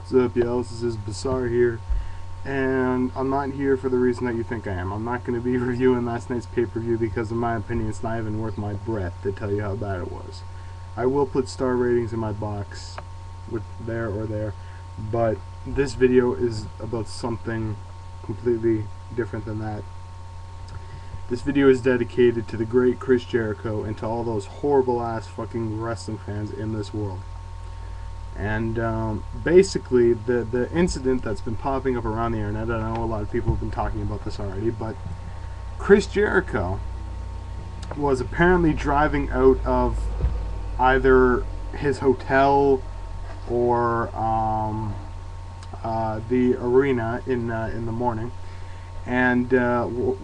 What's up, y'all? This is Bizarre here, and I'm not here for the reason that you think I am. I'm not going to be reviewing last night's pay-per-view because, in my opinion, it's not even worth my breath to tell you how bad it was. I will put star ratings in my box, with there or there, but this video is about something completely different than that. This video is dedicated to the great Chris Jericho and to all those horrible-ass fucking wrestling fans in this world. And basically, the incident that's been popping up around the internet, I know a lot of people have been talking about this already, but Chris Jericho was apparently driving out of either his hotel or the arena in the morning, and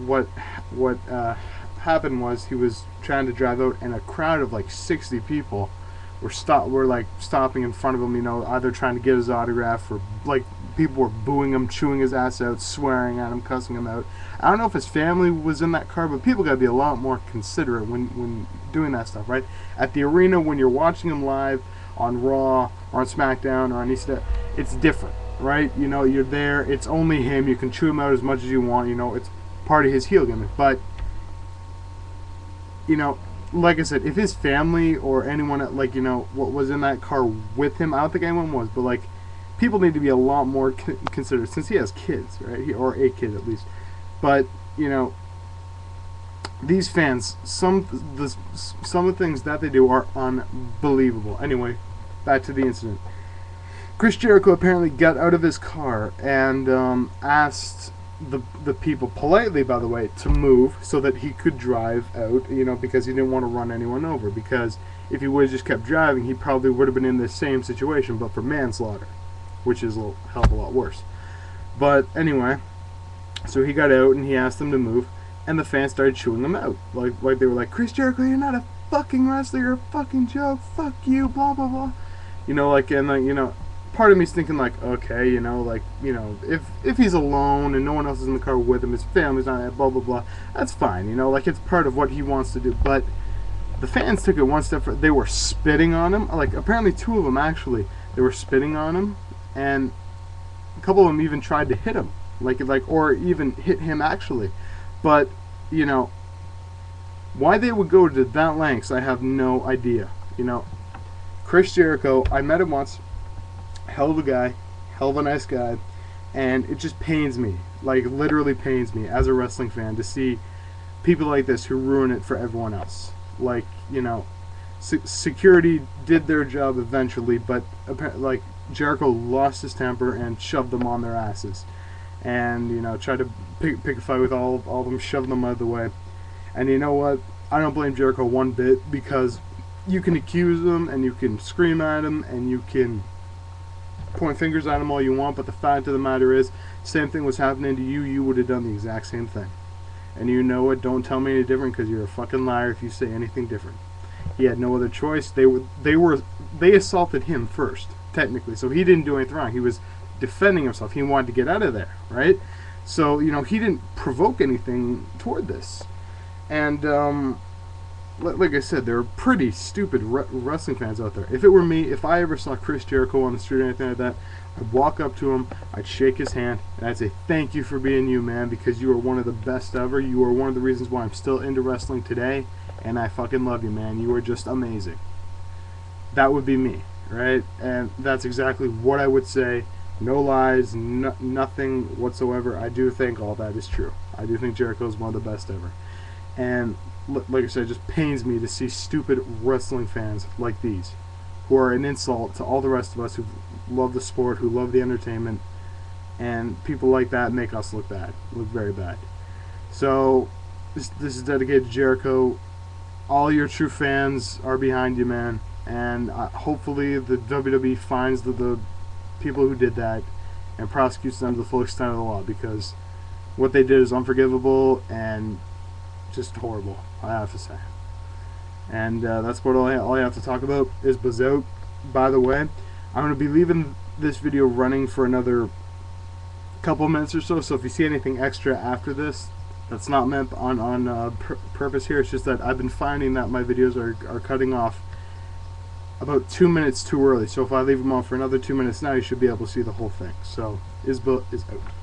what happened was he was trying to drive out, and a crowd of like 60 people were stopping in front of him, you know, either trying to get his autograph or like people were booing him, chewing his ass out, swearing at him, cussing him out. I don't know if his family was in that car, but people gotta be a lot more considerate when doing that stuff, right? At the arena, when you're watching him live on Raw or on SmackDown or on Easter, it's different, right? You know, you're there, it's only him, you can chew him out as much as you want, you know, it's part of his heel gimmick. But, you know, like I said, if his family or anyone, like, you know, what was in that car with him, I don't think anyone was, but, like, people need to be a lot more considerate, since he has kids, right? Or a kid, at least. But, you know, these fans, some of the things that they do are unbelievable. Anyway, back to the incident. Chris Jericho apparently got out of his car and asked the people, politely by the way, to move so that he could drive out, you know, because he didn't want to run anyone over, because if he would have just kept driving, he probably would have been in the same situation, but for manslaughter, which is a hell of a lot worse. But anyway, so he got out and he asked them to move, and the fans started chewing him out, like they were like, Chris Jericho, you're not a fucking wrestler, you're a fucking joke, fuck you, blah blah blah, you know, like, and like, you know, part of me's thinking like, okay, you know, like, you know, if he's alone and no one else is in the car with him, his family's not there, blah blah blah, that's fine, you know, like, it's part of what he wants to do. But the fans took it one step further. They were spitting on him, like, apparently two of them actually, they were spitting on him, and a couple of them even tried to hit him, like or even hit him actually. But, you know, why they would go to that lengths, I have no idea. You know, Chris Jericho, I met him once. Hell of a guy, hell of a nice guy, and it just pains me, like literally pains me as a wrestling fan to see people like this who ruin it for everyone else. Like, you know, security did their job eventually, but like Jericho lost his temper and shoved them on their asses, and, you know, tried to pick a fight with all of them, shoved them out of the way. And you know what? I don't blame Jericho one bit, because you can accuse him and you can scream at him and you can point fingers at him all you want, but the fact of the matter is, same thing was happening to you, you would have done the exact same thing. And you know what? Don't tell me any different, because you're a fucking liar if you say anything different. He had no other choice. They assaulted him first, technically, so he didn't do anything wrong. He was defending himself. He wanted to get out of there, right? So, you know, he didn't provoke anything toward this. And like I said, there are pretty stupid wrestling fans out there. If it were me, if I ever saw Chris Jericho on the street or anything like that, I'd walk up to him, I'd shake his hand, and I'd say, thank you for being you, man, because you are one of the best ever. You are one of the reasons why I'm still into wrestling today, and I fucking love you, man. You are just amazing. That would be me, right? And that's exactly what I would say. No lies, nothing whatsoever. I do think all that is true. I do think Jericho is one of the best ever. And like I said, it just pains me to see stupid wrestling fans like these, who are an insult to all the rest of us who love the sport, who love the entertainment, and people like that make us look bad, look very bad. So this is dedicated to Jericho. All your true fans are behind you, man, and hopefully the WWE finds the people who did that and prosecutes them to the full extent of the law, because what they did is unforgivable and just horrible, I have to say. And that's what all I have to talk about is Bazout. By the way, I'm going to be leaving this video running for another couple minutes or so, so if you see anything extra after this, that's not meant on purpose here. It's just that I've been finding that my videos are cutting off about 2 minutes too early. So if I leave him on for another 2 minutes now, you should be able to see the whole thing. So Isba is out.